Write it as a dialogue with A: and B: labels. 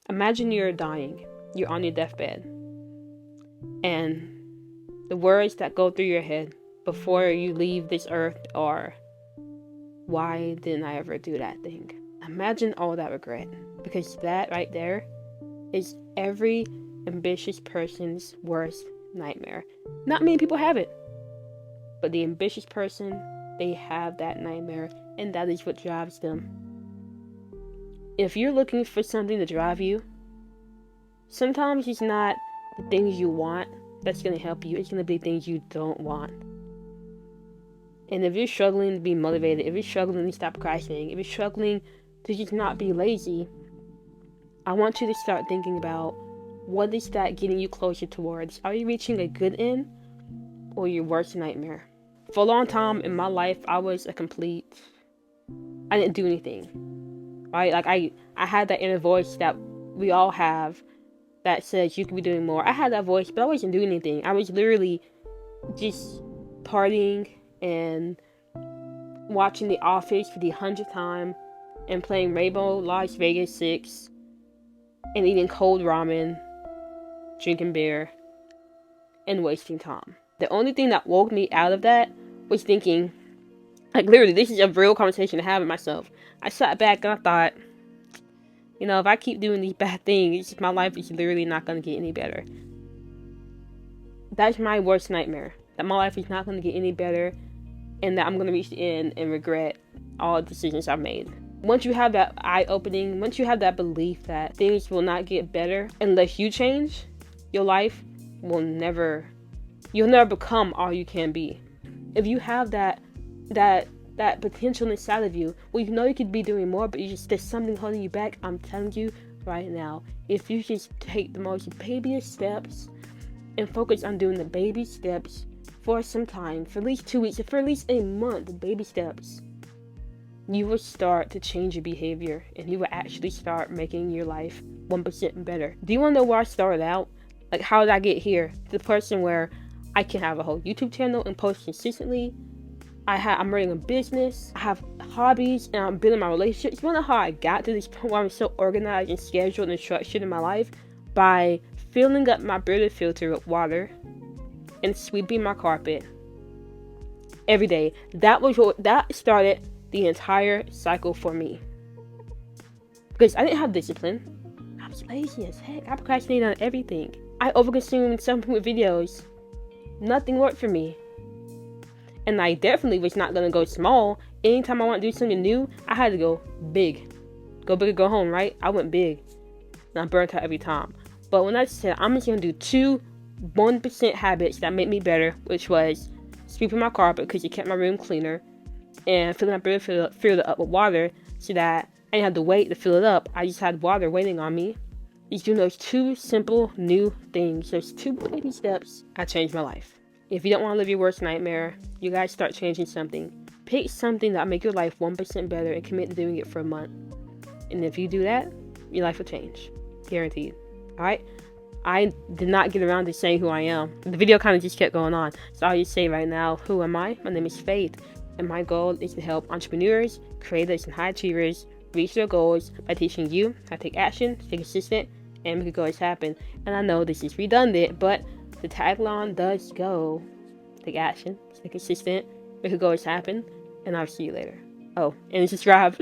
A: Imagine you're dying. You're on your deathbed. And the words that go through your head before you leave this earth are, why didn't I ever do that thing? Imagine all that regret. Because that right there is every ambitious person's worst nightmare. Not many people have it. But the ambitious person, they have that nightmare. And that is what drives them. If you're looking for something to drive you, sometimes it's not the things you want that's going to help you. It's going to be things you don't want. And if you're struggling to be motivated, if you're struggling to stop procrastinating, if you're struggling to just not be lazy, I want you to start thinking about, what is that getting you closer towards? Are you reaching a good end or your worst nightmare? For a long time in my life, I didn't do anything, right? Like I had that inner voice that we all have that says you could be doing more. I had that voice, but I wasn't doing anything. I was literally just partying and watching The Office for the 100th time and playing Rainbow Las Vegas 6 and eating cold ramen, drinking beer, and wasting time. The only thing that woke me out of that was thinking, like literally, this is a real conversation to have with myself. I sat back and I thought, if I keep doing these bad things, my life is literally not going to get any better. That's my worst nightmare. That my life is not going to get any better, and that I'm going to reach the end and regret all the decisions I've made. Once you have that eye-opening, once you have that belief that things will not get better unless you change, your life will never, you'll never become all you can be. If you have that potential inside of you, well, you could be doing more, but there's something holding you back. I'm telling you right now, if you just take the most baby steps and focus on doing the baby steps for some time, for at least 2 weeks, for at least a month, the baby steps, you will start to change your behavior, and you will actually start making your life 1% better. Do you want to know where I started out? Like, how did I get here? To the person where I can have a whole YouTube channel and post consistently. I'm running a business. I have hobbies, and I'm building my relationships. You want to know how I got to this point where I'm so organized and scheduled and structured in my life? By filling up my Brita filter with water and sweeping my carpet every day. That started the entire cycle for me. Because I didn't have discipline. I was lazy as heck. I procrastinated on everything. I overconsumed something with videos. Nothing worked for me. And I definitely was not going to go small. Anytime I want to do something new, I had to go big. Go big or go home, right? I went big. And I burnt out every time. But when I said, I'm just going to do 2 1% habits that make me better, which was sweeping my carpet because it kept my room cleaner, and filling my Brita filter up with water so that I didn't have to wait to fill it up. I just had water waiting on me. Just doing those 2 simple new things, those 2 baby steps, I changed my life. If you don't want to live your worst nightmare, you guys start changing something. Pick something that will make your life 1% better and commit to doing it for a month. And if you do that, your life will change. Guaranteed. Alright? I did not get around to saying who I am. The video kind of just kept going on. So I'll just say right now, who am I? My name is Faith. And my goal is to help entrepreneurs, creators, and high achievers reach their goals by teaching you how to take action, stay consistent, and make your goals happen. And I know this is redundant, but the tagline does go: take action, stay consistent, make your goals happen, and I'll see you later. Oh, and subscribe.